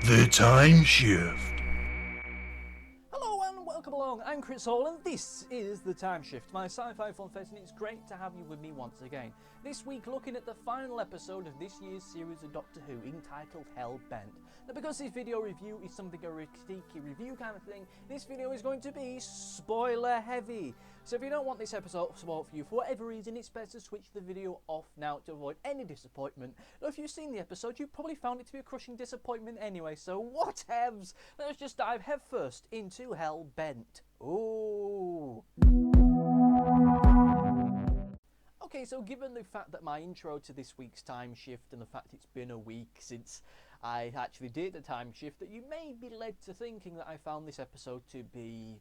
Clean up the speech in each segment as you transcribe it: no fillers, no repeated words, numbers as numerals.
The Timeshift. Hello and welcome along, I'm Chris Hall and this is The Timeshift, my sci-fi fun fest, and it's great to have you with me once again. This week looking at the final episode of this year's series of Doctor Who entitled Hell-Bent. Now because this video review is something a critiquey review kind of thing, this video is going to be spoiler heavy. So if you don't want this episode to spoil for you for whatever reason, it's best to switch the video off now to avoid any disappointment. Now if you've seen the episode, you probably found it to be a crushing disappointment anyway, so whatevs! Let's just dive headfirst into Hell-Bent. Ooh. Okay, so given the fact that my intro to this week's time shift and the fact it's been a week since I actually did a time shift, that you may be led to thinking that I found this episode to be,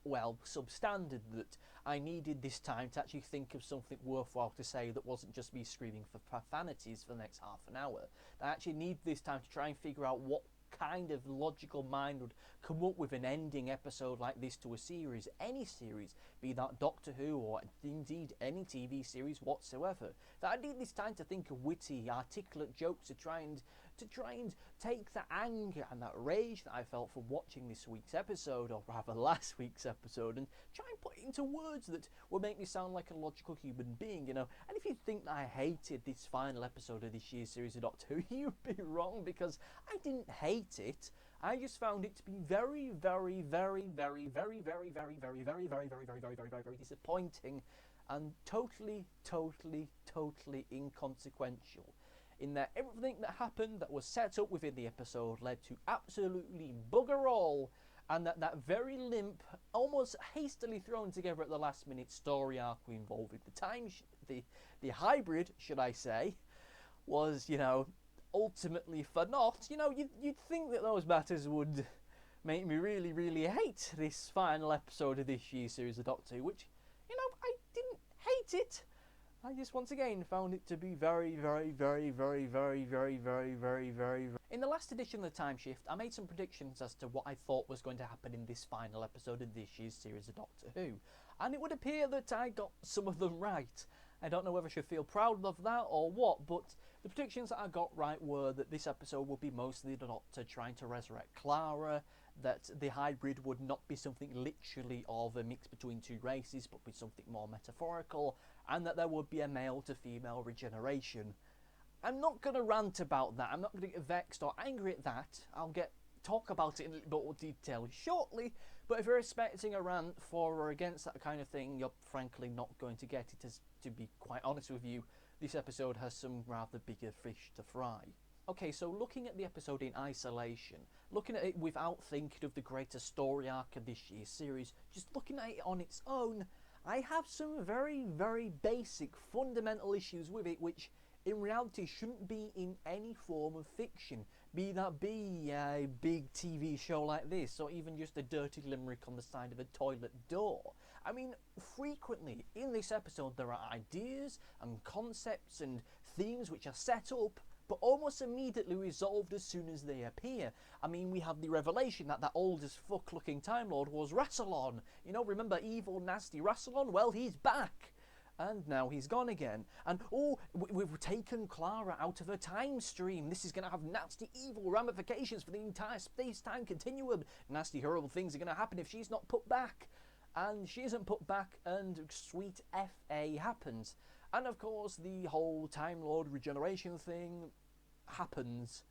well, substandard, that I needed this time to actually think of something worthwhile to say that wasn't just me screaming for profanities for the next half an hour. I actually need this time to try and figure out what kind of logical mind would come up with an ending episode like this to a series, any series, be that Doctor Who or indeed any TV series whatsoever. That I need this time to think of witty, articulate jokes to try and take that anger and that rage that I felt from watching this week's episode, or rather last week's episode, and try and put it into words that will make me sound like a logical human being, you know. And if you think that I hated this final episode of this year's series of Doctor Who, you'd be wrong, because I didn't hate it. I just found it to be very disappointing and totally inconsequential, in that everything that happened that was set up within the episode led to absolutely bugger all, and that very limp, almost hastily thrown together at the last minute story arc involving the hybrid, should I say, was, you know, ultimately for naught. You know, you'd think that those matters would make me really hate this final episode of this year's series of Doctor Who, which, you know, I didn't hate it. I just once again found it to be very. In the last edition of the Timeshift, I made some predictions as to what I thought was going to happen in this final episode of this year's series of Doctor Who, and it would appear that I got some of them right. I don't know whether I should feel proud of that or what, but the predictions that I got right were that this episode would be mostly the Doctor trying to resurrect Clara, that the hybrid would not be something literally of a mix between two races, but be something more metaphorical, and that there would be a male to female regeneration. I'm not going to rant about that, I'm not going to get vexed or angry at that. I'll talk about it in a little bit more detail shortly, but if you're expecting a rant for or against that kind of thing, you're frankly not going to get it, as, to be quite honest with you, this episode has some rather bigger fish to fry. Okay, so looking at the episode in isolation, looking at it without thinking of the greater story arc of this year's series, just looking at it on its own, I have some very basic, fundamental issues with it, which in reality shouldn't be in any form of fiction, be that be a big TV show like this, or even just a dirty limerick on the side of a toilet door. I mean, frequently in this episode there are ideas and concepts and themes which are set up, but almost immediately resolved as soon as they appear. I mean, we have the revelation that old as fuck looking Time Lord was Rassilon. You know, remember evil, nasty Rassilon? Well, he's back. And now he's gone again. And, oh, we've taken Clara out of her time stream. This is going to have nasty, evil ramifications for the entire space-time continuum. Nasty, horrible things are going to happen if she's not put back. And she isn't put back, and sweet F.A. happens. And, of course, the whole Time Lord regeneration thing happens.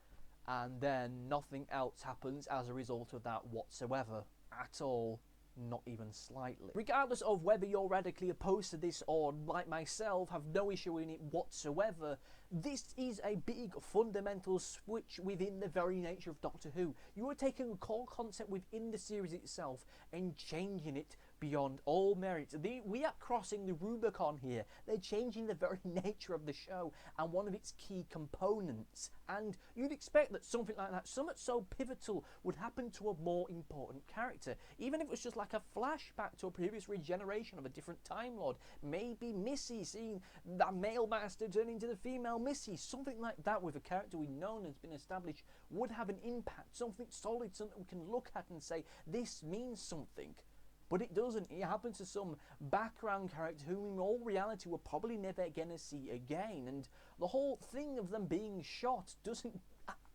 And then nothing else happens as a result of that whatsoever. At all. Not even slightly. Regardless of whether you're radically opposed to this or, like myself, have no issue in it whatsoever, this is a big fundamental switch within the very nature of Doctor Who. You are taking a core concept within the series itself and changing it beyond all merit. We are crossing the Rubicon here. They're changing the very nature of the show and one of its key components. And you'd expect that something like that, something so pivotal, would happen to a more important character. Even if it was just like a flashback to a previous regeneration of a different Time Lord. Maybe Missy, seeing that male master turn into the female Missy. Something like that with a character we know and has been established would have an impact. Something solid, something we can look at and say, this means something. But it doesn't. It happens to some background character whom in all reality we're probably never going to see again. And the whole thing of them being shot doesn't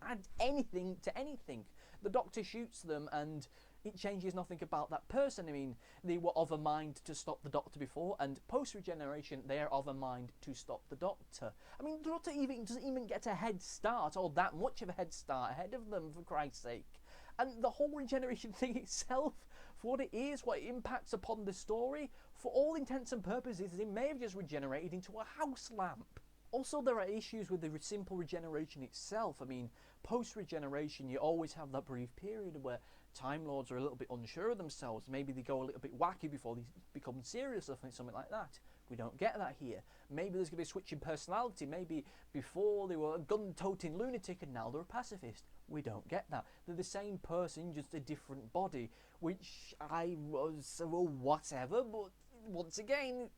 add anything to anything. The Doctor shoots them and it changes nothing about that person. I mean, they were of a mind to stop the Doctor before, and post-regeneration, they are of a mind to stop the Doctor. I mean, the Doctor doesn't even get a head start, or that much of a head start ahead of them, for Christ's sake. And the whole regeneration thing itself, for what it is, what it impacts upon the story, for all intents and purposes, it may have just regenerated into a house lamp. Also, there are issues with the simple regeneration itself. I mean, post-regeneration, you always have that brief period where Time Lords are a little bit unsure of themselves. Maybe they go a little bit wacky before they become serious or something like that. We don't get that here. Maybe there's going to be a switch in personality. Maybe before they were a gun-toting lunatic and now they're a pacifist. We don't get that. They're the same person, just a different body, which I was, well, whatever, but once again,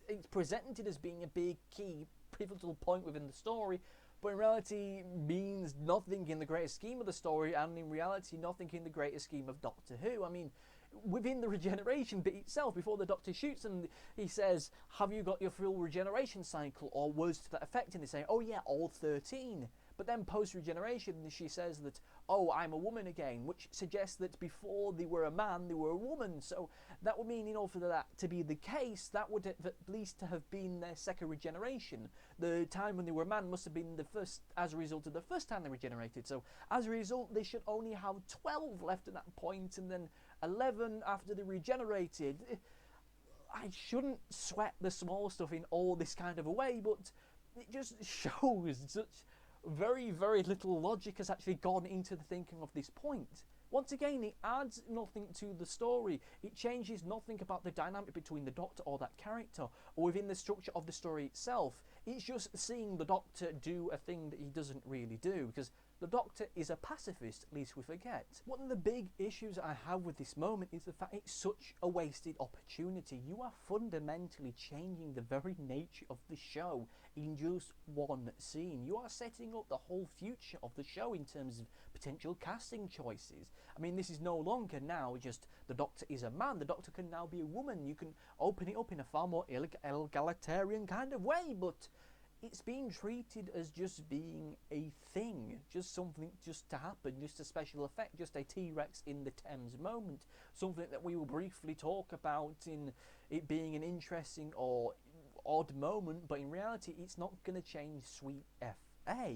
it's presented as being a big key, pivotal point within the story, but in reality means nothing in the greater scheme of the story, and in reality nothing in the greater scheme of Doctor Who. I mean, within the regeneration bit itself, before the Doctor shoots them, he says, have you got your full regeneration cycle, or words to that effect, and they say, oh yeah, all 13. But then post-regeneration, she says that, oh, I'm a woman again, which suggests that before they were a man, they were a woman. So that would mean, in order for that to be the case, that would at least have been their second regeneration. The time when they were a man must have been the first, as a result of the first time they regenerated. So as a result, they should only have 12 left at that point, and then 11 after they regenerated. I shouldn't sweat the small stuff in all this kind of a way, but it just shows such very, very little logic has actually gone into the thinking of this point. Once again, it adds nothing to the story. It changes nothing about the dynamic between the Doctor or that character, or within the structure of the story itself. It's just seeing the Doctor do a thing that he doesn't really do, because the Doctor is a pacifist, least we forget. One of the big issues I have with this moment is the fact it's such a wasted opportunity. You are fundamentally changing the very nature of the show in just one scene. You are setting up the whole future of the show in terms of potential casting choices. I mean, this is no longer now just the Doctor is a man. The Doctor can now be a woman. You can open it up in a far more egalitarian kind of way, but it's being treated as just being a thing, just something just to happen, just a special effect, just a T-Rex in the Thames moment, something that we will briefly talk about in it being an interesting or odd moment, but in reality it's not going to change Sweet FA,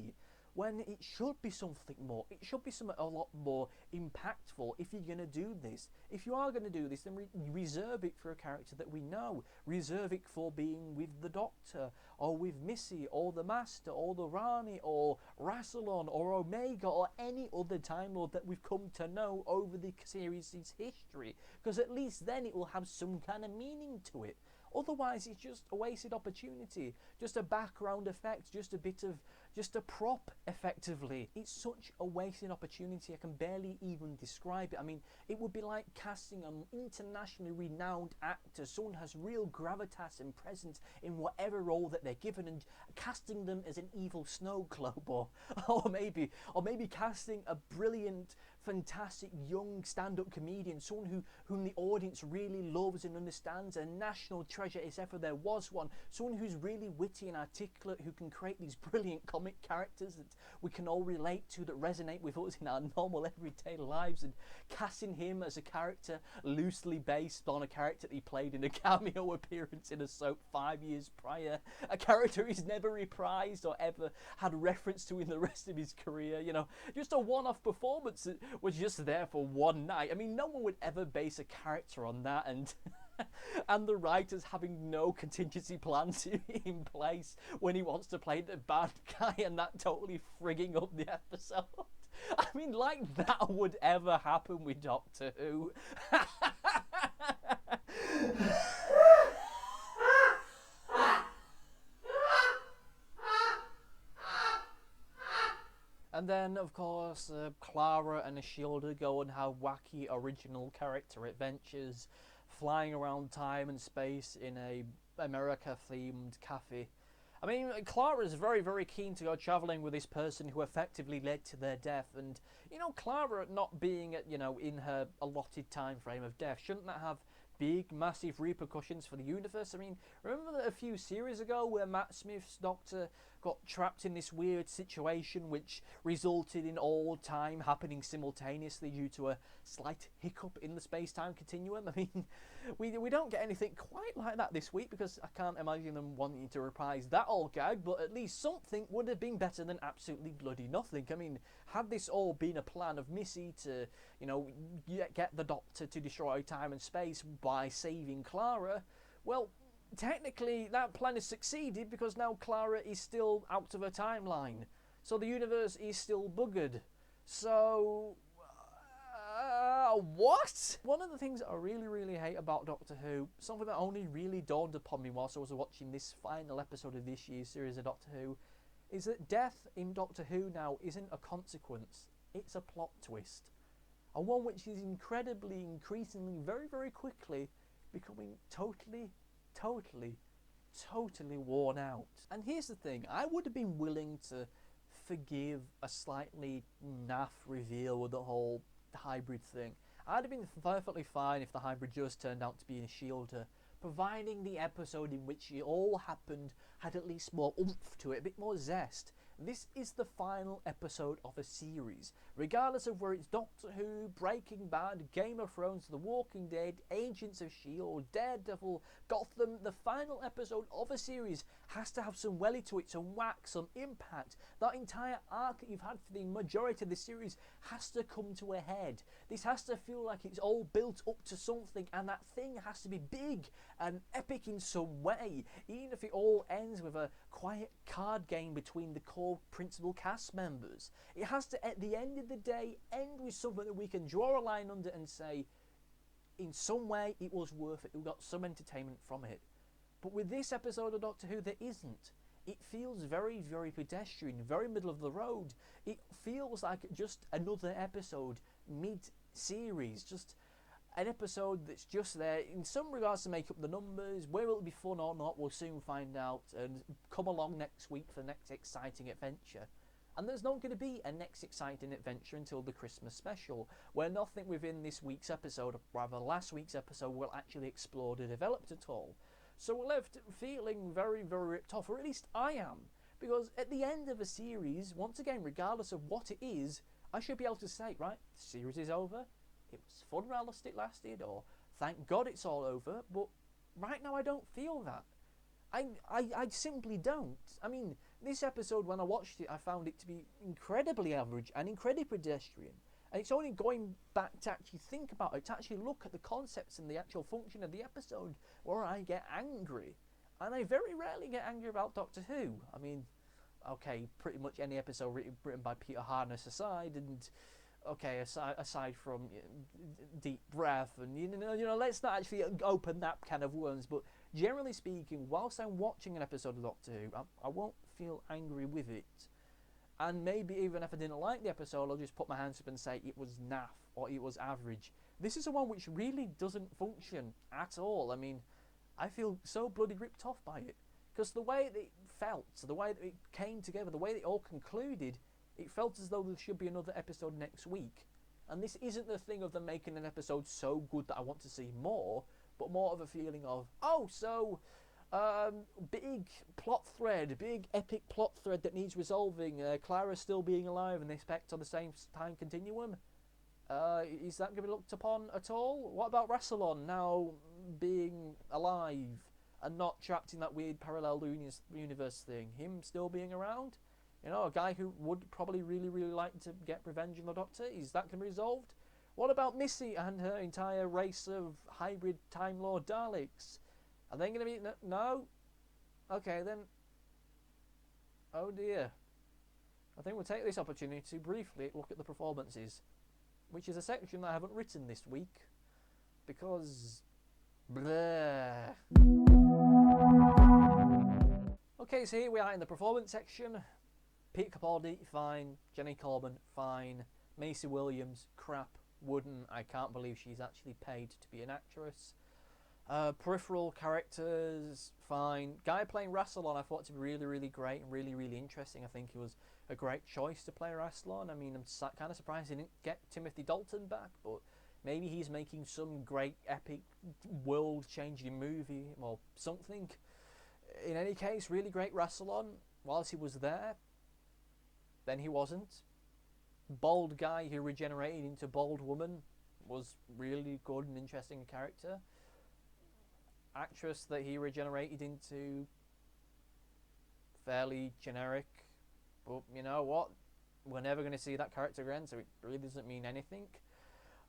when it should be something more. It should be something a lot more impactful if you're going to do this. If you are going to do this, then reserve it for a character that we know. Reserve it for being with the Doctor, or with Missy, or the Master, or the Rani, or Rassilon, or Omega, or any other Time Lord that we've come to know over the series' history, because at least then it will have some kind of meaning to it. Otherwise, it's just a wasted opportunity, just a background effect, just a prop, effectively. It's such a wasted opportunity, I can barely even describe it. I mean, it would be like casting an internationally renowned actor, someone who has real gravitas and presence in whatever role that they're given, and casting them as an evil snow globe, or maybe casting a brilliant, fantastic young stand-up comedian, someone whom the audience really loves and understands, a national treasure if ever there was one, someone who's really witty and articulate, who can create these brilliant comic characters that we can all relate to, that resonate with us in our normal everyday lives, and casting him as a character loosely based on a character that he played in a cameo appearance in a soap 5 years prior, a character he's never reprised or ever had reference to in the rest of his career, you know, just a one-off performance that was just there for one night. I mean, no one would ever base a character on that, and and the writers having no contingency plans in place when he wants to play the bad guy, and that totally frigging up the episode. I mean, like that would ever happen with Doctor Who. And then, of course, Clara and Ashilda go on have wacky original character adventures, flying around time and space in a America-themed cafe. I mean, Clara is very, very keen to go travelling with this person who effectively led to their death, and, you know, Clara not being, you know, in her allotted time frame of death, shouldn't that have big, massive repercussions for the universe? I mean, remember that a few series ago where Matt Smith's Doctor got trapped in this weird situation which resulted in all time happening simultaneously due to a slight hiccup in the space-time continuum. I mean, we don't get anything quite like that this week, because I can't imagine them wanting to reprise that old gag, but at least something would have been better than absolutely bloody nothing. I mean, had this all been a plan of Missy to, you know, get the Doctor to destroy time and space by saving Clara, well, technically that plan has succeeded, because now Clara is still out of her timeline. So the universe is still buggered. So, what? One of the things I really hate about Doctor Who, something that only really dawned upon me whilst I was watching this final episode of this year's series of Doctor Who, is that death in Doctor Who now isn't a consequence, it's a plot twist. And one which is increasingly, very quickly becoming totally worn out. And here's the thing, I would have been willing to forgive a slightly naff reveal with the whole hybrid thing. I'd have been perfectly fine if the hybrid just turned out to be a shielder, providing the episode in which it all happened had at least more oomph to it, a bit more zest. This is the final episode of a series. Regardless of where it's Doctor Who, Breaking Bad, Game of Thrones, The Walking Dead, Agents of S.H.I.E.L.D., Daredevil, Gotham, the final episode of a series has to have some welly to it, some whack, some impact. That entire arc that you've had for the majority of the series has to come to a head. This has to feel like it's all built up to something, and that thing has to be big and epic in some way, even if it all ends with a quiet card game between the core principal cast members. It has to, at the end of the day, end with something that we can draw a line under and say, in some way it was worth it, we got some entertainment from it. But with this episode of Doctor Who, there isn't. It feels very pedestrian, very middle of the road. It feels like just another episode mid-series, just an episode that's just there in some regards to make up the numbers. Whether it'll be fun or not, we'll soon find out, and come along next week for the next exciting adventure. And there's not going to be a next exciting adventure until the Christmas special, where nothing within this week's episode, or rather last week's episode, will actually explore or develop at all. So we're left feeling very ripped off, or at least I am, because at the end of a series, once again, regardless of what it is, I should be able to say, right, the series is over, it was fun whilst it lasted, or thank God it's all over, but right now I don't feel that. I simply don't. I mean, this episode, when I watched it, I found it to be incredibly average and incredibly pedestrian. And it's only going back to actually think about it, to actually look at the concepts and the actual function of the episode, where I get angry. And I very rarely get angry about Doctor Who. I mean, okay, pretty much any episode written by Peter Harness aside, and okay, aside from Deep Breath, and you know, let's not actually open that can of worms. But generally speaking, whilst I'm watching an episode of Doctor Who, I won't feel angry with it. And maybe even if I didn't like the episode, I'll just put my hands up and say it was naff or it was average. This is the one which really doesn't function at all. I mean, I feel so bloody ripped off by it, because the way that it felt, the way that it came together, the way that it all concluded, it felt as though there should be another episode next week. And this isn't the thing of them making an episode so good that I want to see more, but more of a feeling of, oh, so big plot thread, big epic plot thread that needs resolving. Clara still being alive and they expect on the same time continuum. Is that going to be looked upon at all? What about Rassilon now being alive and not trapped in that weird parallel universe thing? Him still being around? You know, a guy who would probably really like to get revenge on the Doctor. Is that going to be resolved? What about Missy and her entire race of hybrid Time Lord Daleks? Are they going to be... No? Okay, then... Oh dear. I think we'll take this opportunity to briefly look at the performances, which is a section that I haven't written this week, because... bleh. Okay, so here we are in the performance section. Peter Capaldi, fine. Jenny Coleman, fine. Maisie Williams, crap. Wooden, I can't believe she's actually paid to be an actress. Peripheral characters, fine. Guy playing Rassilon I thought to be really great and really interesting. I think he was a great choice to play Rassilon. I mean, I'm kind of surprised he didn't get Timothy Dalton back, but maybe he's making some great epic world-changing movie or something. In any case, really great Rassilon. whilst he was there, then he wasn't. Bald guy who regenerated into bald woman was really good and interesting character. Actress that he regenerated into, fairly generic, but you know what? We're never going to see that character again, so it really doesn't mean anything.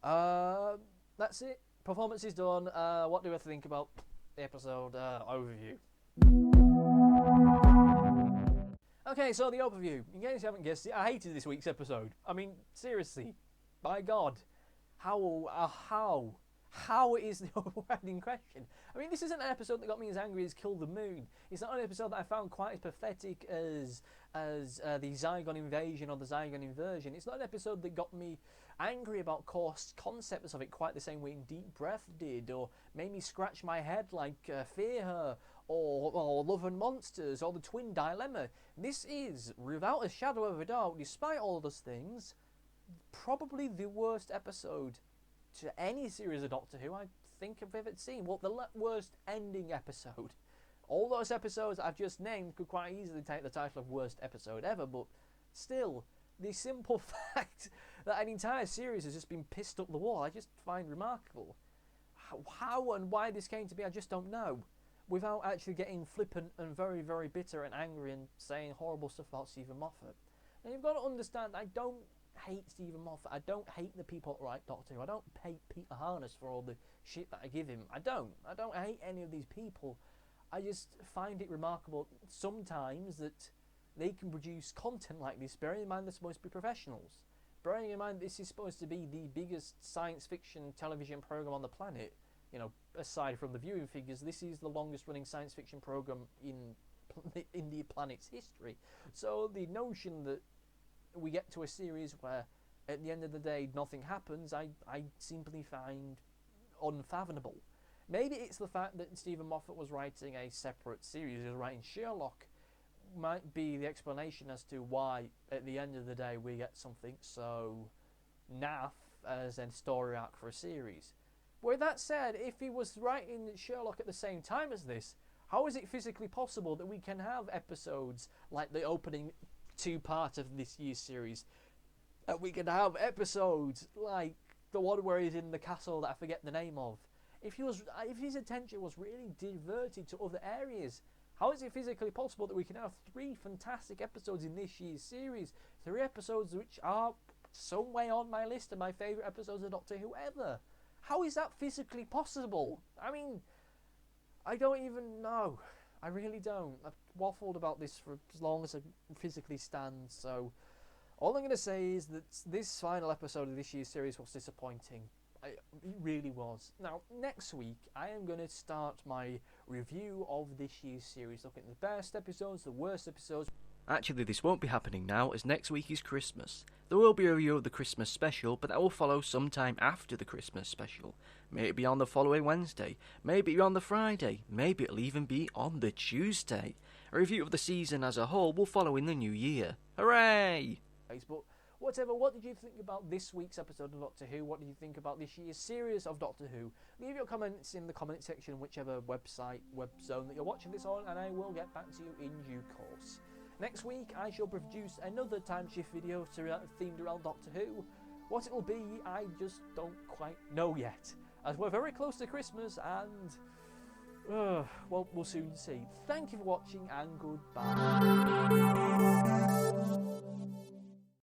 That's it. Performance is done. What do I think about the episode overview? Okay, so the overview. In case you haven't guessed it, I hated this week's episode. I mean, seriously, by God, how is the overriding question? I mean, this isn't an episode that got me as angry as Kill the Moon. It's not an episode that I found quite as pathetic as the Zygon invasion or the Zygon inversion. It's not an episode that got me angry about concepts of it quite the same way Deep Breath did, or made me scratch my head like Fear Her, or Love and Monsters, or The Twin Dilemma. This is, without a shadow of a doubt, despite all those things, probably the worst episode to any series of Doctor Who I think I've ever seen. Well, the worst ending episode. All those episodes I've just named could quite easily take the title of worst episode ever, but still, the simple fact that an entire series has just been pissed up the wall, I just find remarkable. How and why this came to be, I just don't know. Without actually getting flippant and very, very bitter and angry and saying horrible stuff about Stephen Moffat. Now you've got to understand, I don't hate Stephen Moffat. I don't hate the people that write Doctor Who. I don't hate Peter Harness for all the shit that I give him. I don't hate any of these people. I just find it remarkable sometimes that they can produce content like this, bearing in mind they're supposed to be professionals. Bearing in mind this is supposed to be the biggest science fiction television program on the planet. You know, aside from the viewing figures, this is the longest running science fiction program in the planet's history. So the notion that we get to a series where at the end of the day nothing happens, I simply find unfathomable. Maybe it's the fact that Stephen Moffat was writing a separate series, he was writing Sherlock, might be the explanation as to why at the end of the day we get something so naff as a story arc for a series. With that said, if he was writing Sherlock at the same time as this, how is it physically possible that we can have episodes like the opening two-part of this year's series, that we can have episodes like the one where he's in the castle that I forget the name of? If his attention was really diverted to other areas, how is it physically possible that we can have 3 fantastic episodes in this year's series? 3 episodes which are some way on my list of my favourite episodes of Doctor Who ever. How is that physically possible? I mean, I don't even know. I really don't. I've waffled about this for as long as I physically stand, so all I'm going to say is that this final episode of this year's series was disappointing. It really was. Now, next week, I am going to start my review of this year's series, looking at the best episodes, the worst episodes. Actually, this won't be happening now, as next week is Christmas. There will be a review of the Christmas special, but that will follow sometime after the Christmas special. Maybe on the following Wednesday, maybe on the Friday, maybe it'll even be on the Tuesday. A review of the season as a whole will follow in the new year. Hooray! But whatever, what did you think about this week's episode of Doctor Who? What did you think about this year's series of Doctor Who? Leave your comments in the comment section, whichever web zone that you're watching this on, and I will get back to you in due course. Next week, I shall produce another Timeshift video themed around Doctor Who. What it will be, I just don't quite know yet, as we're very close to Christmas, and well, we'll soon see. Thank you for watching, and goodbye.